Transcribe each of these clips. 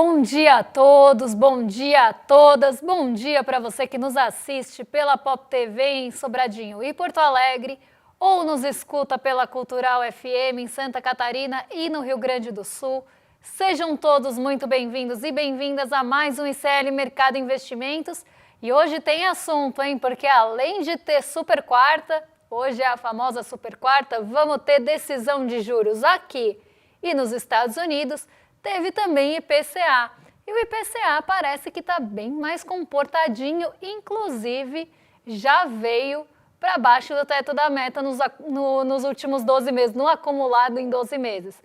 Bom dia a todos, bom dia a todas, bom dia para você que nos assiste pela Pop TV em Sobradinho e Porto Alegre ou nos escuta pela Cultural FM em Santa Catarina e no Rio Grande do Sul. Sejam todos muito bem-vindos e bem-vindas a mais um ICL Mercado Investimentos. E hoje tem assunto, hein? Porque além de ter super quarta, hoje é a famosa super quarta, vamos ter decisão de juros aqui e nos Estados Unidos. Teve também IPCA, e o IPCA parece que está bem mais comportadinho, inclusive já veio para baixo do teto da meta nos últimos 12 meses, no acumulado em 12 meses.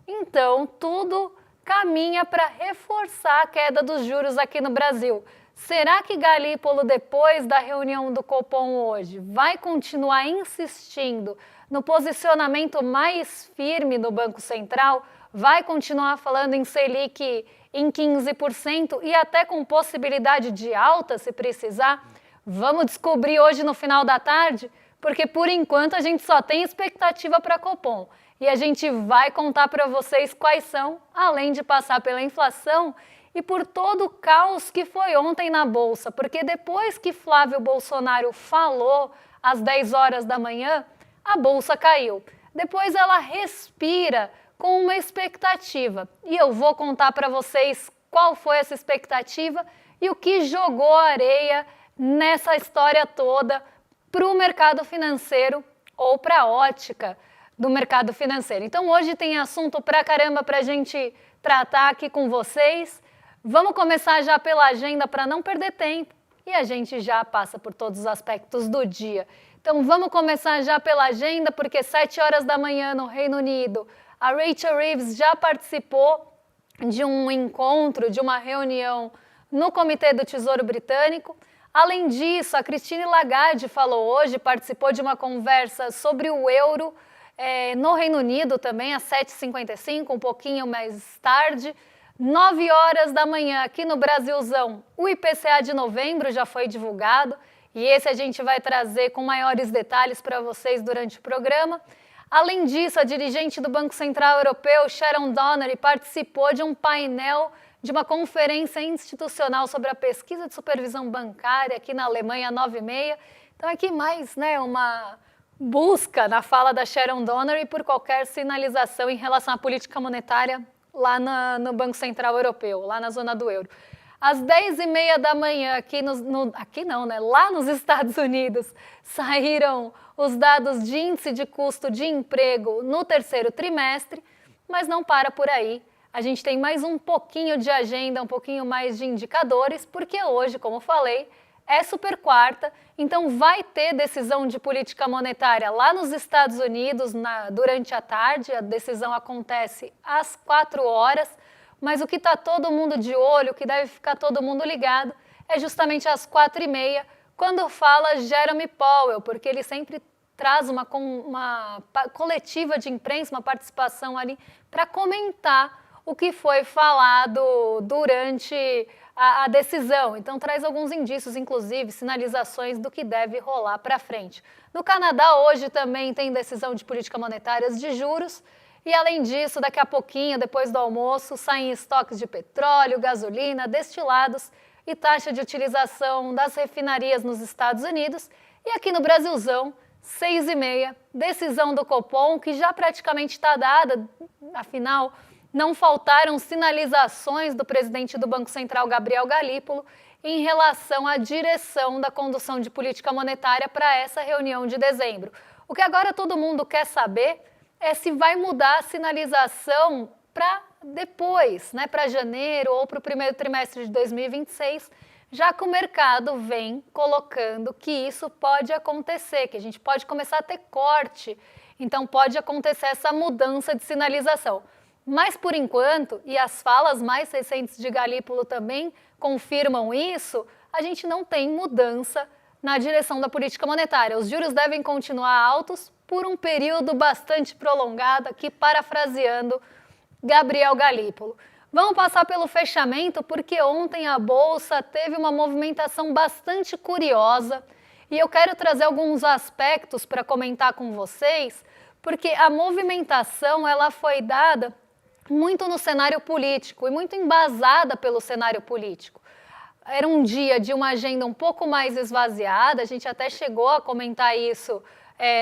Então, tudo caminha para reforçar a queda dos juros aqui no Brasil. Será que Galípolo, depois da reunião do Copom hoje, vai continuar insistindo no posicionamento mais firme do Banco Central? Vai continuar falando em Selic em 15% e até com possibilidade de alta, se precisar? Vamos descobrir hoje no final da tarde, porque por enquanto a gente só tem expectativa para Copom. E a gente vai contar para vocês quais são, além de passar pela inflação e por todo o caos que foi ontem na Bolsa. Porque depois que Flávio Bolsonaro falou às 10 horas da manhã, a Bolsa caiu. Depois ela respira com uma expectativa. E eu vou contar para vocês qual foi essa expectativa e o que jogou areia nessa história toda para o mercado financeiro ou para a ótica do mercado financeiro. Então hoje tem assunto pra caramba para a gente tratar aqui com vocês. Vamos começar já pela agenda para não perder tempo e a gente já passa por todos os aspectos do dia. Então vamos começar já pela agenda, porque 7 horas da manhã no Reino Unido, a Rachel Reeves já participou de um encontro, de uma reunião no Comitê do Tesouro Britânico. Além disso, a Christine Lagarde falou hoje, participou de uma conversa sobre o euro no Reino Unido também, às 7h55, um pouquinho mais tarde. 9 horas da manhã, aqui no Brasilzão, o IPCA de novembro já foi divulgado e esse a gente vai trazer com maiores detalhes para vocês durante o programa. Além disso, a dirigente do Banco Central Europeu, Sharon Donnery, participou de um painel de uma conferência institucional sobre a pesquisa de supervisão bancária aqui na Alemanha, 9h30. Então, aqui mais uma busca na fala da Sharon Donnery por qualquer sinalização em relação à política monetária lá no Banco Central Europeu, lá na zona do euro. Às 10h30 da manhã, lá nos Estados Unidos, saíram os dados de índice de custo de emprego no terceiro trimestre, mas não para por aí. A gente tem mais um pouquinho de agenda, um pouquinho mais de indicadores, porque hoje, como falei, é super quarta, então vai ter decisão de política monetária lá nos Estados Unidos durante a tarde. A decisão acontece às 4 horas, mas o que está todo mundo de olho, o que deve ficar todo mundo ligado, é justamente às 4h30, quando fala Jerome Powell, porque ele sempre traz uma coletiva de imprensa, uma participação ali, para comentar o que foi falado durante a decisão. Então traz alguns indícios, inclusive sinalizações do que deve rolar para frente. No Canadá hoje também tem decisão de política monetária de juros, e além disso, daqui a pouquinho, depois do almoço, saem estoques de petróleo, gasolina, destilados e taxa de utilização das refinarias nos Estados Unidos. E aqui no Brasilzão, 6h30, decisão do Copom, que já praticamente está dada, afinal, não faltaram sinalizações do presidente do Banco Central, Gabriel Galípolo, em relação à direção da condução de política monetária para essa reunião de dezembro. O que agora todo mundo quer saber é se vai mudar a sinalização para depois, para janeiro ou para o primeiro trimestre de 2026, já que o mercado vem colocando que isso pode acontecer, que a gente pode começar a ter corte, então pode acontecer essa mudança de sinalização. Mas por enquanto, e as falas mais recentes de Galípolo também confirmam isso, a gente não tem mudança na direção da política monetária. Os juros devem continuar altos por um período bastante prolongado, aqui parafraseando Gabriel Galípolo. Vamos passar pelo fechamento, porque ontem a Bolsa teve uma movimentação bastante curiosa e eu quero trazer alguns aspectos para comentar com vocês, porque a movimentação ela foi dada muito no cenário político e muito embasada pelo cenário político. Era um dia de uma agenda um pouco mais esvaziada, a gente até chegou a comentar isso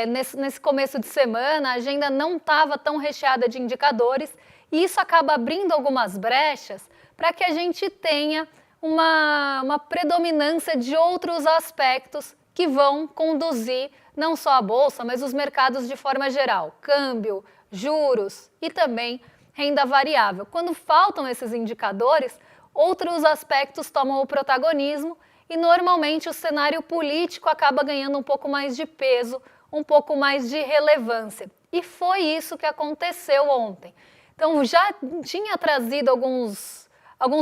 nesse começo de semana, a agenda não estava tão recheada de indicadores e isso acaba abrindo algumas brechas para que a gente tenha uma predominância de outros aspectos que vão conduzir não só a Bolsa, mas os mercados de forma geral, câmbio, juros e também renda variável. Quando faltam esses indicadores, outros aspectos tomam o protagonismo e normalmente o cenário político acaba ganhando um pouco mais de peso, um pouco mais de relevância. E foi isso que aconteceu ontem. Então já tinha trazido alguns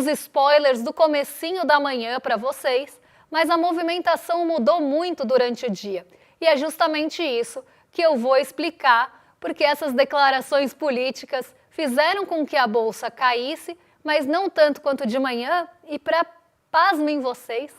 spoilers do comecinho da manhã para vocês, mas a movimentação mudou muito durante o dia. E é justamente isso que eu vou explicar, porque essas declarações políticas fizeram com que a Bolsa caísse, mas não tanto quanto de manhã, e para pasmem vocês,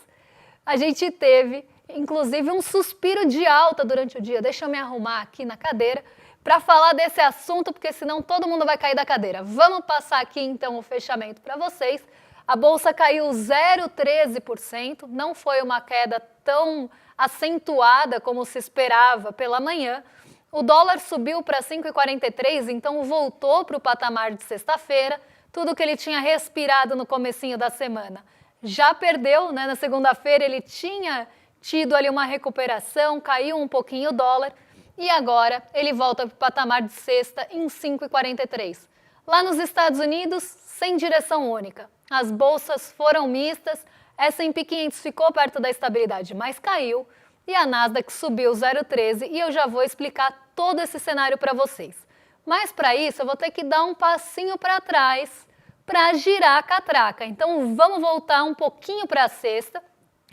a gente teve, inclusive, um suspiro de alta durante o dia. Deixa eu me arrumar aqui na cadeira para falar desse assunto, porque senão todo mundo vai cair da cadeira. Vamos passar aqui, então, o fechamento para vocês. A Bolsa caiu 0,13%, não foi uma queda tão acentuada como se esperava pela manhã. O dólar subiu para 5,43, então voltou para o patamar de sexta-feira. Tudo que ele tinha respirado no comecinho da semana já perdeu, né? Na segunda-feira ele tinha tido ali uma recuperação, caiu um pouquinho o dólar e agora ele volta para o patamar de sexta em 5,43. Lá nos Estados Unidos, sem direção única. As bolsas foram mistas, S&P 500 ficou perto da estabilidade, mas caiu. E a Nasdaq subiu 0,13 e eu já vou explicar todo esse cenário para vocês. Mas para isso eu vou ter que dar um passinho para trás para girar a catraca. Então vamos voltar um pouquinho para a sexta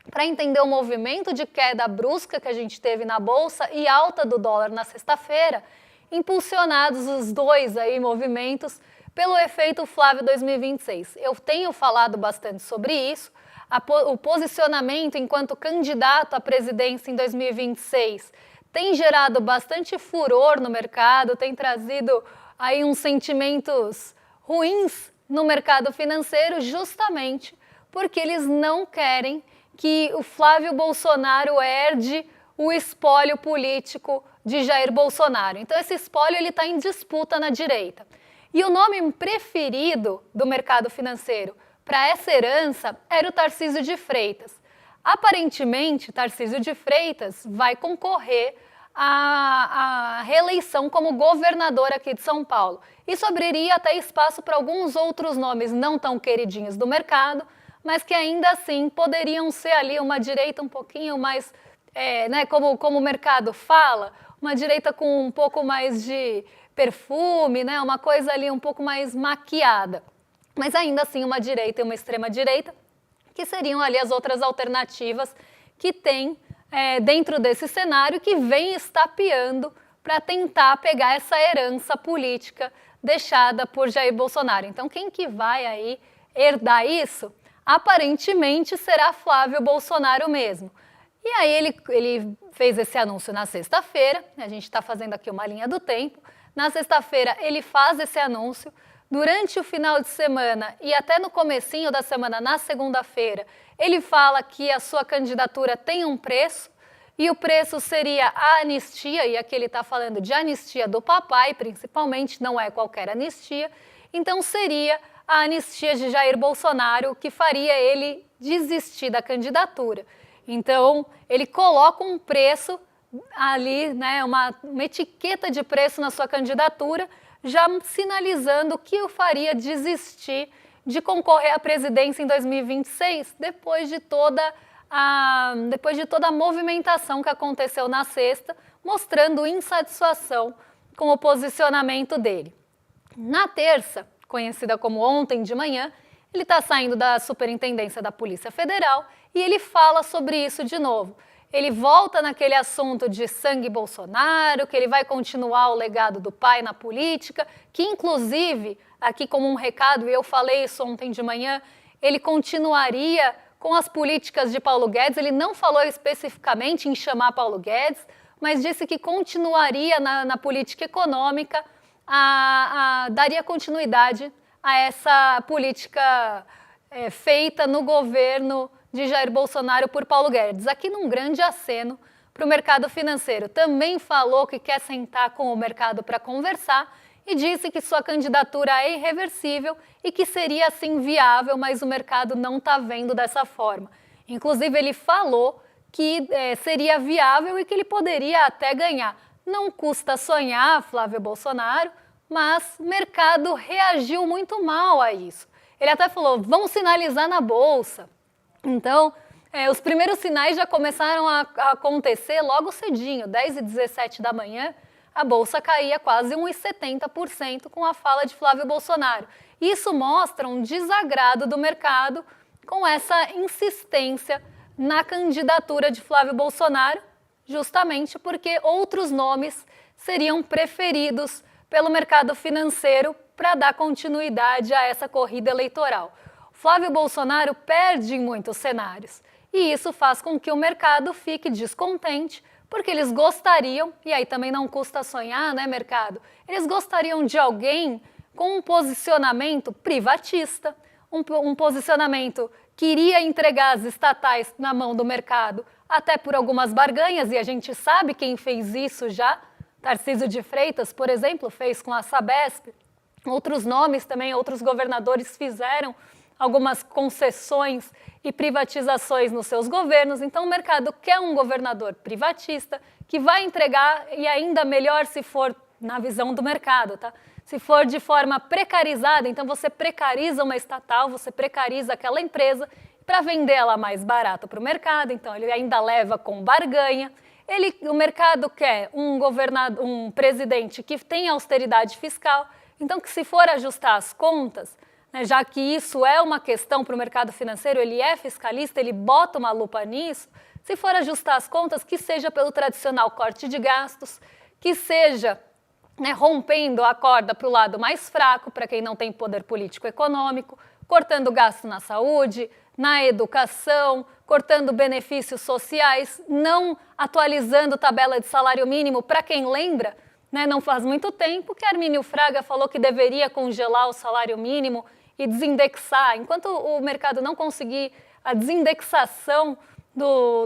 para entender o movimento de queda brusca que a gente teve na Bolsa e alta do dólar na sexta-feira, impulsionados os dois aí movimentos pelo efeito Flávio 2026. Eu tenho falado bastante sobre isso. O posicionamento enquanto candidato à presidência em 2026 tem gerado bastante furor no mercado, tem trazido aí uns sentimentos ruins no mercado financeiro, justamente porque eles não querem que o Flávio Bolsonaro herde o espólio político de Jair Bolsonaro. Então esse espólio está em disputa na direita. E o nome preferido do mercado financeiro para essa herança era o Tarcísio de Freitas. Aparentemente, Tarcísio de Freitas vai concorrer à reeleição como governador aqui de São Paulo. Isso abriria até espaço para alguns outros nomes não tão queridinhos do mercado, mas que ainda assim poderiam ser ali uma direita um pouquinho mais, como o mercado fala, uma direita com um pouco mais de perfume, né, uma coisa ali um pouco mais maquiada. Mas ainda assim uma direita e uma extrema-direita, que seriam ali as outras alternativas que tem dentro desse cenário que vem estapeando para tentar pegar essa herança política deixada por Jair Bolsonaro. Então quem que vai aí herdar isso? Aparentemente será Flávio Bolsonaro mesmo. E aí ele fez esse anúncio na sexta-feira, a gente está fazendo aqui uma linha do tempo. Na sexta-feira ele faz esse anúncio. Durante o final de semana e até no comecinho da semana, na segunda-feira, ele fala que a sua candidatura tem um preço e o preço seria a anistia, e aqui ele está falando de anistia do papai, principalmente, não é qualquer anistia. Então seria a anistia de Jair Bolsonaro que faria ele desistir da candidatura. Então ele coloca um preço ali, né, uma etiqueta de preço na sua candidatura, já sinalizando que o faria desistir de concorrer à presidência em 2026, depois de toda a movimentação que aconteceu na sexta, mostrando insatisfação com o posicionamento dele. Na terça, conhecida como ontem de manhã, ele está saindo da Superintendência da Polícia Federal e ele fala sobre isso de novo. Ele volta naquele assunto de sangue Bolsonaro, que ele vai continuar o legado do pai na política, que inclusive, aqui como um recado, e eu falei isso ontem de manhã, ele continuaria com as políticas de Paulo Guedes. Ele não falou especificamente em chamar Paulo Guedes, mas disse que continuaria na política econômica daria continuidade a essa política feita no governo de Jair Bolsonaro por Paulo Guedes. Aqui num grande aceno para o mercado financeiro. Também falou que quer sentar com o mercado para conversar e disse que sua candidatura é irreversível e que seria assim viável, mas o mercado não está vendo dessa forma. Inclusive, ele falou que seria viável e que ele poderia até ganhar. Não custa sonhar, Flávio Bolsonaro, mas o mercado reagiu muito mal a isso. Ele até falou, vamos sinalizar na Bolsa. Então, os primeiros sinais já começaram a acontecer logo cedinho, 10h17 da manhã, a Bolsa caía quase 1,70% com a fala de Flávio Bolsonaro. Isso mostra um desagrado do mercado com essa insistência na candidatura de Flávio Bolsonaro, justamente porque outros nomes seriam preferidos pelo mercado financeiro para dar continuidade a essa corrida eleitoral. Flávio Bolsonaro perde em muitos cenários e isso faz com que o mercado fique descontente, porque eles gostariam, e aí também não custa sonhar, né, mercado? Eles gostariam de alguém com um posicionamento privatista, um posicionamento que iria entregar as estatais na mão do mercado, até por algumas barganhas, e a gente sabe quem fez isso já. Tarcísio de Freitas, por exemplo, fez com a Sabesp. Outros nomes também, outros governadores fizeram algumas concessões e privatizações nos seus governos. Então, o mercado quer um governador privatista que vai entregar, e ainda melhor se for na visão do mercado, tá? Se for de forma precarizada, então você precariza uma estatal, você precariza aquela empresa para vender ela mais barato para o mercado, então ele ainda leva com barganha. O mercado quer um presidente que tenha austeridade fiscal, então que se for ajustar as contas, né, já que isso é uma questão para o mercado financeiro, ele é fiscalista, ele bota uma lupa nisso, se for ajustar as contas, que seja pelo tradicional corte de gastos, que seja, né, rompendo a corda para o lado mais fraco, para quem não tem poder político econômico, cortando gasto na saúde, na educação, cortando benefícios sociais, não atualizando tabela de salário mínimo. Para quem lembra, né, não faz muito tempo que Armínio Fraga falou que deveria congelar o salário mínimo e desindexar. Enquanto o mercado não conseguir a desindexação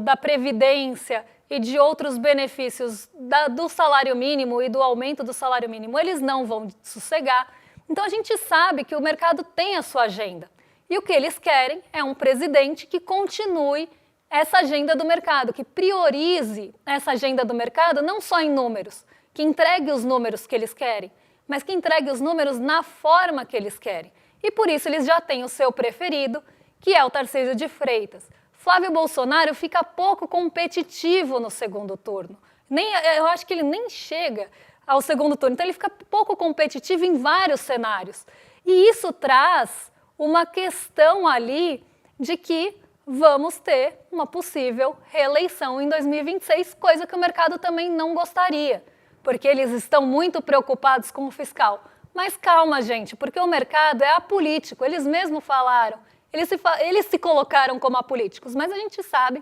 da Previdência e de outros benefícios do salário mínimo e do aumento do salário mínimo, eles não vão sossegar. Então a gente sabe que o mercado tem a sua agenda. E o que eles querem é um presidente que continue essa agenda do mercado, que priorize essa agenda do mercado não só em números, que entregue os números que eles querem, mas que entregue os números na forma que eles querem. E por isso eles já têm o seu preferido, que é o Tarcísio de Freitas. Flávio Bolsonaro fica pouco competitivo no segundo turno. Eu acho que ele nem chega ao segundo turno, então ele fica pouco competitivo em vários cenários. E isso traz uma questão ali de que vamos ter uma possível reeleição em 2026, coisa que o mercado também não gostaria, porque eles estão muito preocupados com o fiscal. Mas calma, gente, porque o mercado é apolítico, eles mesmos falaram, eles se colocaram como apolíticos, mas a gente sabe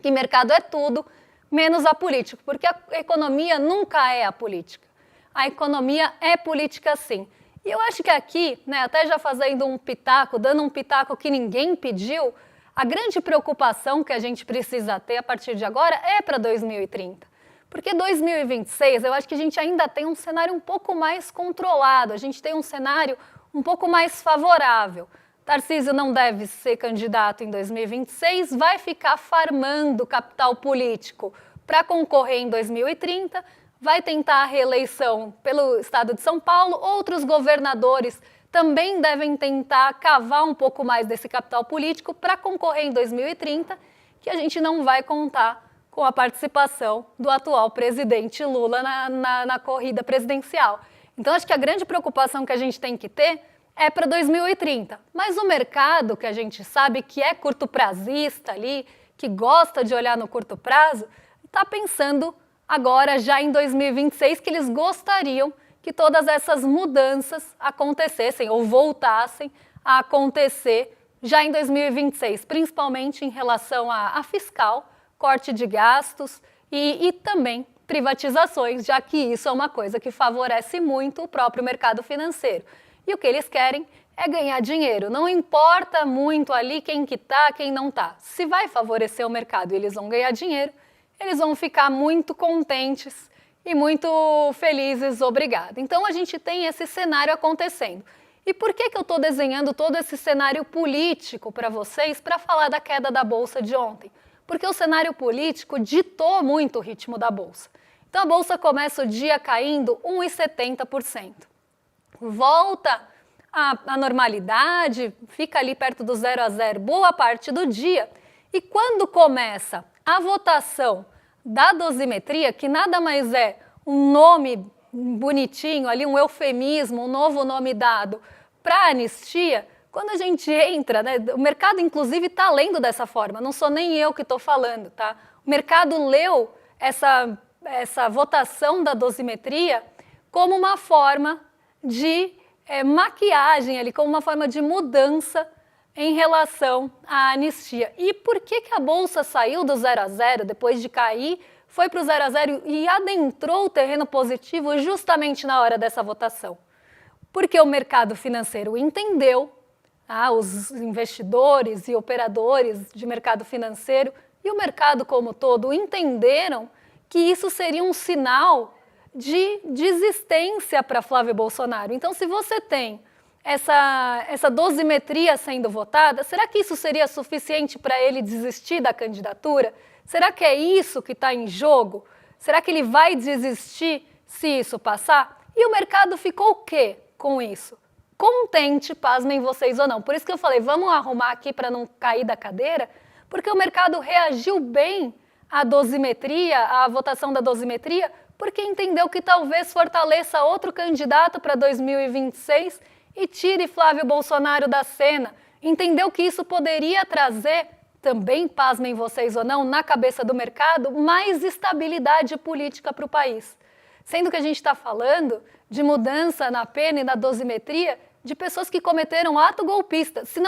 que mercado é tudo menos apolítico, porque a economia nunca é apolítica. A economia é política sim. E eu acho que aqui, né, até já fazendo um pitaco, dando um pitaco que ninguém pediu, a grande preocupação que a gente precisa ter a partir de agora é para 2030. Porque 2026, eu acho que a gente ainda tem um cenário um pouco mais controlado, a gente tem um cenário um pouco mais favorável. Tarcísio não deve ser candidato em 2026, vai ficar farmando capital político para concorrer em 2030, vai tentar a reeleição pelo estado de São Paulo, outros governadores também devem tentar cavar um pouco mais desse capital político para concorrer em 2030, que a gente não vai contar com a participação do atual presidente Lula na corrida presidencial. Então, acho que a grande preocupação que a gente tem que ter é para 2030. Mas o mercado, que a gente sabe que é curto-prazista ali, que gosta de olhar no curto prazo, está pensando agora, já em 2026, que eles gostariam que todas essas mudanças acontecessem ou voltassem a acontecer já em 2026, principalmente em relação a fiscal, corte de gastos e também privatizações, já que isso é uma coisa que favorece muito o próprio mercado financeiro. E o que eles querem é ganhar dinheiro. Não importa muito ali quem que tá, quem não tá. Se vai favorecer o mercado e eles vão ganhar dinheiro, eles vão ficar muito contentes e muito felizes, obrigado. Então a gente tem esse cenário acontecendo. E por que eu estou desenhando todo esse cenário político para vocês para falar da queda da Bolsa de ontem? Porque o cenário político ditou muito o ritmo da Bolsa. Então a Bolsa começa o dia caindo 1,70%. Volta à normalidade, fica ali perto do 0 a 0 boa parte do dia. E quando começa a votação da dosimetria, que nada mais é um nome bonitinho ali, um eufemismo, um novo nome dado para a anistia, quando a gente entra, né, o mercado inclusive está lendo dessa forma, não sou nem eu que estou falando, tá? O mercado leu essa votação da dosimetria como uma forma de maquiagem ali, como uma forma de mudança em relação à anistia. E por que a Bolsa saiu do 0 a 0 depois de cair, foi para o 0 a 0 e adentrou o terreno positivo justamente na hora dessa votação? Porque o mercado financeiro entendeu, os investidores e operadores de mercado financeiro e o mercado como todo entenderam que isso seria um sinal de desistência para Flávio Bolsonaro. Então, se você tem essa dosimetria sendo votada, será que isso seria suficiente para ele desistir da candidatura? Será que é isso que está em jogo? Será que ele vai desistir se isso passar? E o mercado ficou o quê com isso? Contente, pasmem vocês ou não. Por isso que eu falei, vamos arrumar aqui para não cair da cadeira, porque o mercado reagiu bem à dosimetria, à votação da dosimetria, porque entendeu que talvez fortaleça outro candidato para 2026 e tire Flávio Bolsonaro da cena. Entendeu que isso poderia trazer, também, pasmem vocês ou não, na cabeça do mercado, mais estabilidade política para o país. Sendo que a gente está falando de mudança na pena e na dosimetria de pessoas que cometeram ato golpista. Se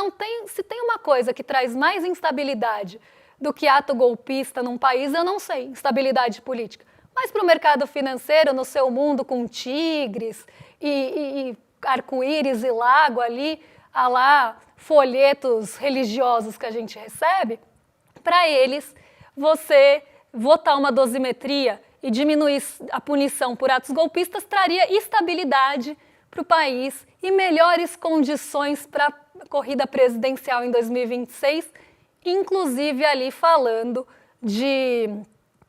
tem uma coisa que traz mais instabilidade do que ato golpista num país, eu não sei, instabilidade política. Mas para o mercado financeiro, no seu mundo com tigres e arco-íris e lago ali, lá folhetos religiosos que a gente recebe, para eles, você votar uma dosimetria e diminuir a punição por atos golpistas traria estabilidade para o país e melhores condições para a corrida presidencial em 2026, inclusive ali falando de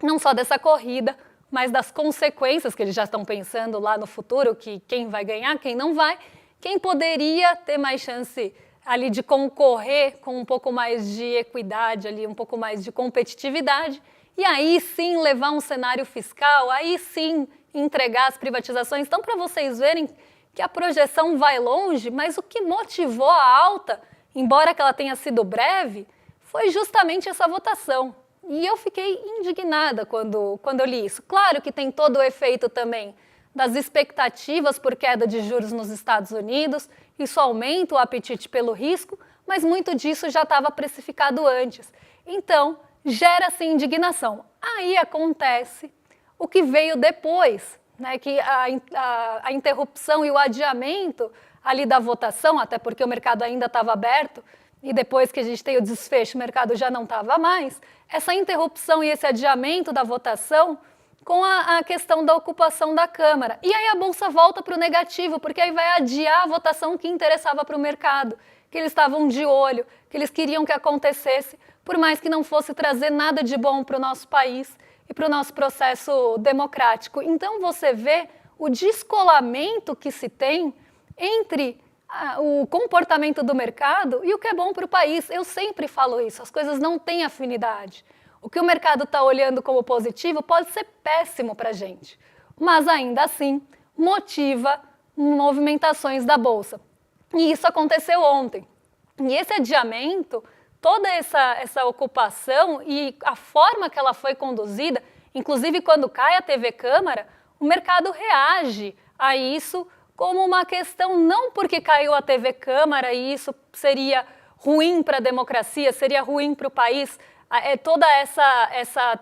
não só dessa corrida, mas das consequências que eles já estão pensando lá no futuro, que quem vai ganhar, quem não vai, quem poderia ter mais chance ali de concorrer com um pouco mais de equidade, ali, um pouco mais de competitividade, e aí sim levar um cenário fiscal, aí sim entregar as privatizações. Então, para vocês verem que a projeção vai longe, mas o que motivou a alta, embora que ela tenha sido breve, foi justamente essa votação. E eu fiquei indignada quando eu li isso. Claro que tem todo o efeito também das expectativas por queda de juros nos Estados Unidos, isso aumenta o apetite pelo risco, mas muito disso já estava precificado antes. Então, gera-se indignação. Aí acontece o que veio depois, né, que a interrupção e o adiamento ali da votação, até porque o mercado ainda estava aberto, e depois que a gente tem o desfecho, o mercado já não estava mais, essa interrupção e esse adiamento da votação com a questão da ocupação da Câmara. E aí a Bolsa volta para o negativo, porque aí vai adiar a votação que interessava para o mercado, que eles estavam de olho, que eles queriam que acontecesse, por mais que não fosse trazer nada de bom para o nosso país e para o nosso processo democrático. Então você vê o descolamento que se tem entre o comportamento do mercado e o que é bom para o país. Eu sempre falo isso, as coisas não têm afinidade. O que o mercado está olhando como positivo pode ser péssimo para a gente, mas ainda assim motiva movimentações da Bolsa. E isso aconteceu ontem. E esse adiamento, toda essa ocupação e a forma que ela foi conduzida, inclusive quando cai a TV Câmara, o mercado reage a isso como uma questão, não porque caiu a TV Câmara e isso seria ruim para a democracia, seria ruim para o país, toda essa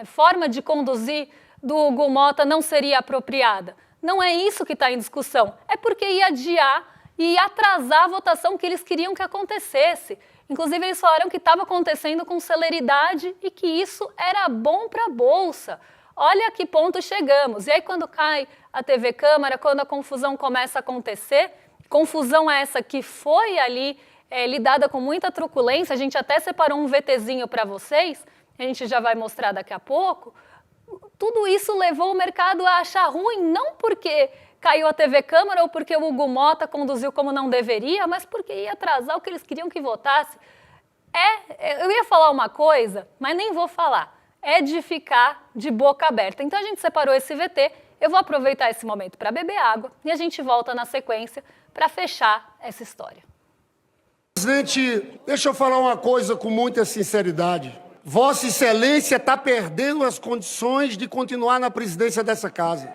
forma de conduzir do Hugo Mota não seria apropriada. Não é isso que está em discussão. É porque ia adiar e ia atrasar a votação que eles queriam que acontecesse. Inclusive, eles falaram que estava acontecendo com celeridade e que isso era bom para a Bolsa. Olha a que ponto chegamos. E aí, quando cai a TV Câmara, quando a confusão começa a acontecer, confusão essa que foi ali lidada com muita truculência, a gente até separou um VTzinho para vocês, a gente já vai mostrar daqui a pouco. Tudo isso levou o mercado a achar ruim, não porque caiu a TV Câmara ou porque o Hugo Mota conduziu como não deveria, mas porque ia atrasar o que eles queriam que votasse. Eu ia falar uma coisa, mas nem vou falar. É de ficar de boca aberta. Então a gente separou esse VT, eu vou aproveitar esse momento para beber água e a gente volta na sequência para fechar essa história. Presidente, deixa eu falar uma coisa com muita sinceridade. Vossa Excelência está perdendo as condições de continuar na presidência dessa casa.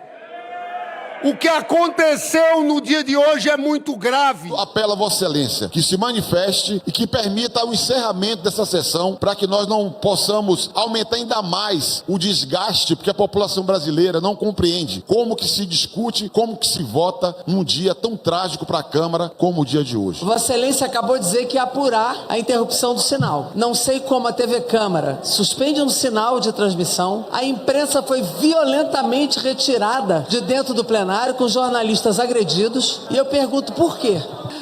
O que aconteceu no dia de hoje é muito grave. Apelo a Vossa Excelência que se manifeste e que permita o encerramento dessa sessão para que nós não possamos aumentar ainda mais o desgaste, porque a população brasileira não compreende como que se discute, como que se vota num dia tão trágico para a Câmara como o dia de hoje. Vossa Excelência acabou de dizer que ia apurar a interrupção do sinal. Não sei como a TV Câmara suspende um sinal de transmissão. A imprensa foi violentamente retirada de dentro do plenário, com jornalistas agredidos, e eu pergunto por quê?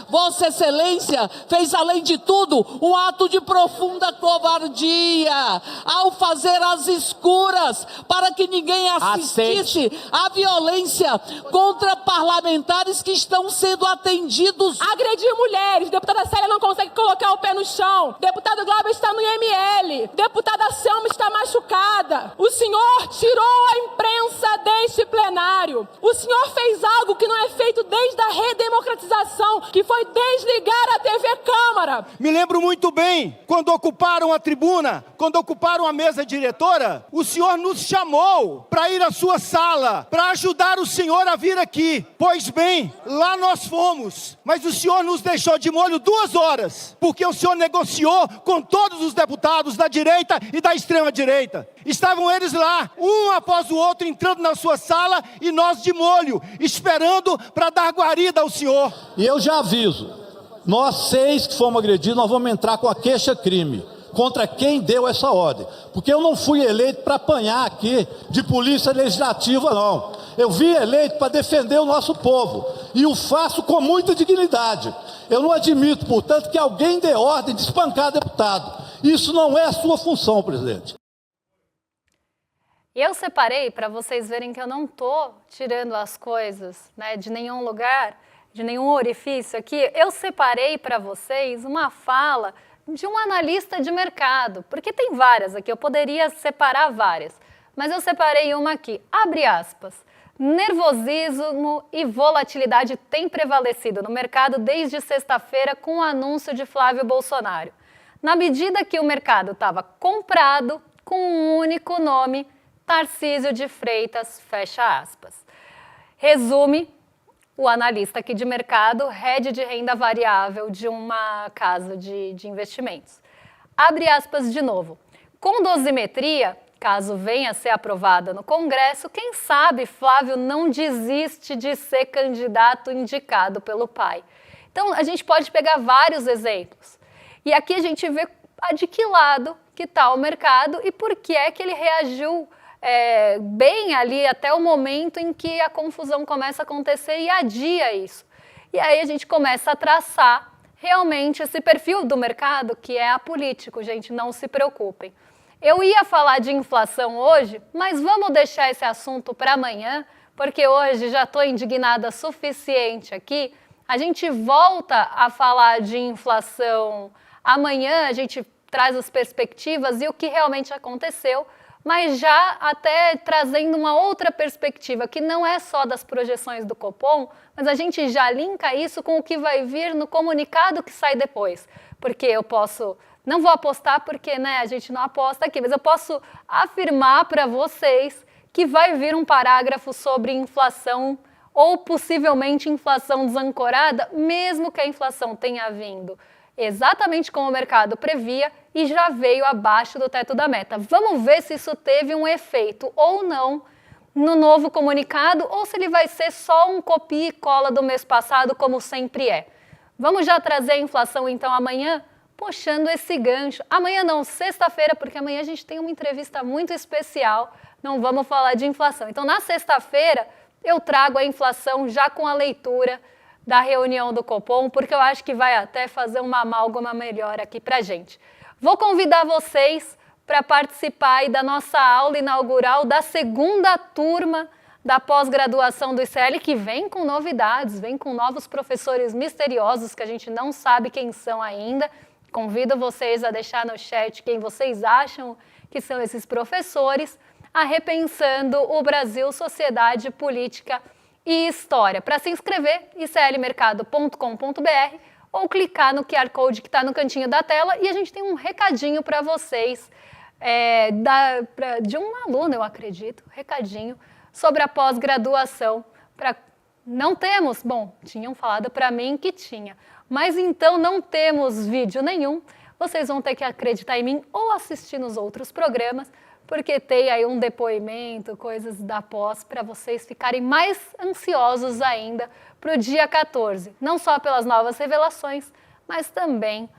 Vossa Excelência fez, além de tudo, um ato de profunda covardia ao fazer às escuras para que ninguém assistisse à violência contra parlamentares que estão sendo atendidos. Agredir mulheres, deputada Célia não consegue colocar o pé no chão, deputado Glauber está no IML, deputada Selma está machucada. O senhor tirou a imprensa deste plenário. O senhor fez algo que não é feito desde a redemocratização, que foi desligar a TV Câmara. Me lembro muito bem, quando ocuparam a tribuna, quando ocuparam a mesa diretora, o senhor nos chamou para ir à sua sala, para ajudar o senhor a vir aqui. Pois bem, lá nós fomos, mas o senhor nos deixou de molho 2 horas, porque o senhor negociou com todos os deputados da direita e da extrema direita. Estavam eles lá, um após o outro, entrando na sua sala e nós de molho, esperando para dar guarida ao senhor. E eu já aviso, nós 6 que fomos agredidos, nós vamos entrar com a queixa-crime contra quem deu essa ordem. Porque eu não fui eleito para apanhar aqui de polícia legislativa, não. Eu vim eleito para defender o nosso povo. E o faço com muita dignidade. Eu não admito, portanto, que alguém dê ordem de espancar deputado. Isso não é a sua função, presidente. Eu separei para vocês verem que eu não estou tirando as coisas, né, de nenhum lugar, de nenhum orifício aqui. Eu separei para vocês uma fala de um analista de mercado, porque tem várias aqui, eu poderia separar várias, mas eu separei uma aqui, abre aspas. Nervosismo e volatilidade têm prevalecido no mercado desde sexta-feira com o anúncio de Flávio Bolsonaro. Na medida que o mercado estava comprado com um único nome, Tarcísio de Freitas, fecha aspas. Resume o analista aqui de mercado, head de renda variável de uma casa de investimentos. Abre aspas de novo. Com dosimetria, caso venha a ser aprovada no Congresso, quem sabe Flávio não desiste de ser candidato indicado pelo pai. Então, a gente pode pegar vários exemplos. E aqui a gente vê de que lado que está o mercado e por que é que ele reagiu bem ali até o momento em que a confusão começa a acontecer e adia isso. E aí a gente começa a traçar realmente esse perfil do mercado que é apolítico, gente, não se preocupem. Eu ia falar de inflação hoje, mas vamos deixar esse assunto para amanhã, porque hoje já estou indignada suficiente aqui. A gente volta a falar de inflação amanhã, a gente traz as perspectivas e o que realmente aconteceu, mas já até trazendo uma outra perspectiva, que não é só das projeções do Copom, mas a gente já linka isso com o que vai vir no comunicado que sai depois. Porque eu posso, não vou apostar porque a gente não aposta aqui, mas eu posso afirmar para vocês que vai vir um parágrafo sobre inflação ou possivelmente inflação desancorada, mesmo que a inflação tenha vindo exatamente como o mercado previa e já veio abaixo do teto da meta. Vamos ver se isso teve um efeito ou não no novo comunicado ou se ele vai ser só um copia e cola do mês passado, como sempre é. Vamos já trazer a inflação então amanhã, puxando esse gancho. Amanhã não, sexta-feira, porque amanhã a gente tem uma entrevista muito especial, não vamos falar de inflação. Então na sexta-feira eu trago a inflação já com a leitura da reunião do Copom, porque eu acho que vai até fazer uma amálgama melhor aqui pra gente. Vou convidar vocês para participar aí da nossa aula inaugural da segunda turma da pós-graduação do ICL, que vem com novidades, vem com novos professores misteriosos que a gente não sabe quem são ainda. Convido vocês a deixar no chat quem vocês acham que são esses professores, a Repensando o Brasil, Sociedade, Política e História. Para se inscrever, iclmercado.com.br ou clicar no QR Code que está no cantinho da tela e a gente tem um recadinho para vocês, de um aluno, eu acredito, recadinho sobre a pós-graduação. Não temos, bom, tinham falado para mim que tinha, mas então não temos vídeo nenhum, vocês vão ter que acreditar em mim ou assistir nos outros programas, porque tem aí um depoimento, coisas da pós, para vocês ficarem mais ansiosos ainda para o dia 14. Não só pelas novas revelações, mas também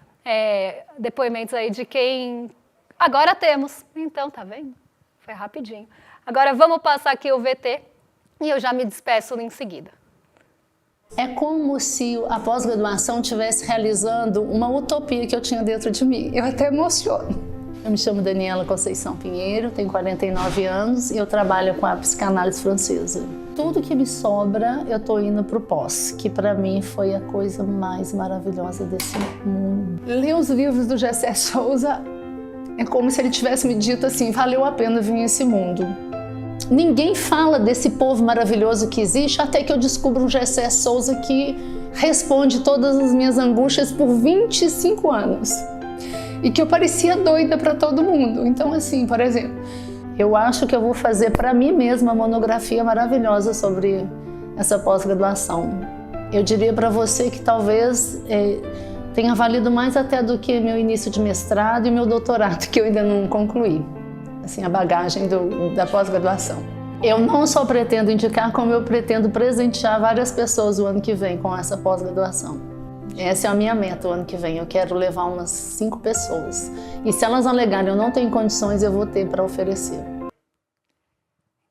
depoimentos aí de quem agora temos. Então, tá vendo? Foi rapidinho. Agora vamos passar aqui o VT e eu já me despeço em seguida. É como se a pós-graduação estivesse realizando uma utopia que eu tinha dentro de mim. Eu até emociono. Eu me chamo Daniela Conceição Pinheiro, tenho 49 anos e eu trabalho com a psicanálise francesa. Tudo que me sobra, eu tô indo pro pós, que para mim foi a coisa mais maravilhosa desse mundo. Ler os livros do Gessé Souza é como se ele tivesse me dito assim, valeu a pena vir a esse mundo. Ninguém fala desse povo maravilhoso que existe até que eu descubro um Gessé Souza que responde todas as minhas angústias por 25 anos. E que eu parecia doida para todo mundo. Então, assim, por exemplo, eu acho que eu vou fazer para mim mesma uma monografia maravilhosa sobre essa pós-graduação. Eu diria para você que talvez tenha valido mais até do que meu início de mestrado e meu doutorado, que eu ainda não concluí. Assim, a bagagem da pós-graduação. Eu não só pretendo indicar, como eu pretendo presentear várias pessoas o ano que vem com essa pós-graduação. Essa é a minha meta o ano que vem, eu quero levar umas 5 pessoas. E se elas alegarem eu não tenho condições, eu vou ter para oferecer.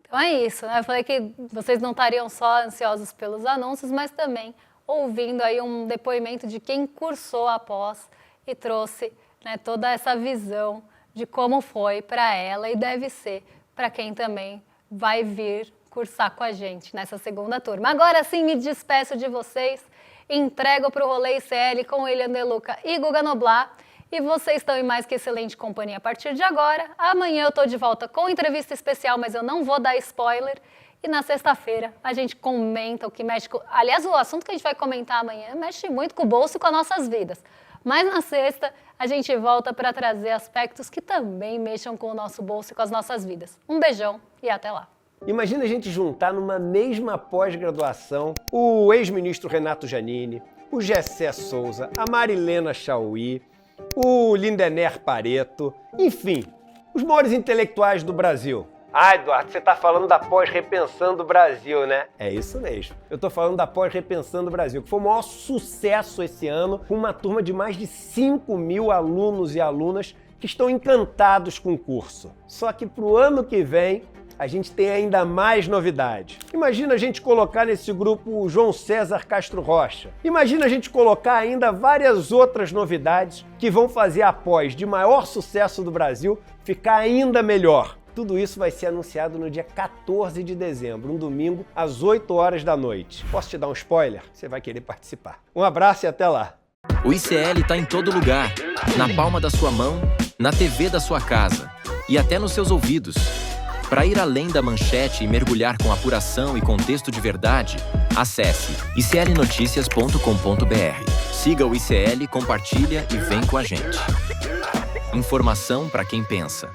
Então é isso, né? Eu falei que vocês não estariam só ansiosos pelos anúncios, mas também ouvindo aí um depoimento de quem cursou a pós e trouxe, né, toda essa visão de como foi para ela e deve ser para quem também vai vir cursar com a gente nessa segunda turma. Agora sim, me despeço de vocês. Entrego para o Rolê ICL com William De Luca e Guga Noblar. E vocês estão em mais que excelente companhia a partir de agora. Amanhã eu estou de volta com entrevista especial, mas eu não vou dar spoiler. E na sexta-feira a gente comenta o que mexe com... Aliás, o assunto que a gente vai comentar amanhã mexe muito com o bolso e com as nossas vidas. Mas na sexta a gente volta para trazer aspectos que também mexam com o nosso bolso e com as nossas vidas. Um beijão e até lá. Imagina a gente juntar numa mesma pós-graduação o ex-ministro Renato Giannini, o Gessé Souza, a Marilena Chauí, o Lindener Pareto, enfim, os maiores intelectuais do Brasil. Ah, Eduardo, você está falando da pós-Repensando o Brasil, né? É isso mesmo. Eu estou falando da pós-Repensando o Brasil, que foi o maior sucesso esse ano, com uma turma de mais de 5.000 alunos e alunas que estão encantados com o curso. Só que para o ano que vem, a gente tem ainda mais novidade. Imagina a gente colocar nesse grupo o João César Castro Rocha. Imagina a gente colocar ainda várias outras novidades que vão fazer a pós de maior sucesso do Brasil ficar ainda melhor. Tudo isso vai ser anunciado no dia 14 de dezembro, um domingo, às 8 horas da noite. Posso te dar um spoiler? Você vai querer participar. Um abraço e até lá! O ICL está em todo lugar, na palma da sua mão, na TV da sua casa e até nos seus ouvidos. Para ir além da manchete e mergulhar com apuração e contexto de verdade, acesse iclnoticias.com.br. Siga o ICL, compartilha e vem com a gente. Informação para quem pensa.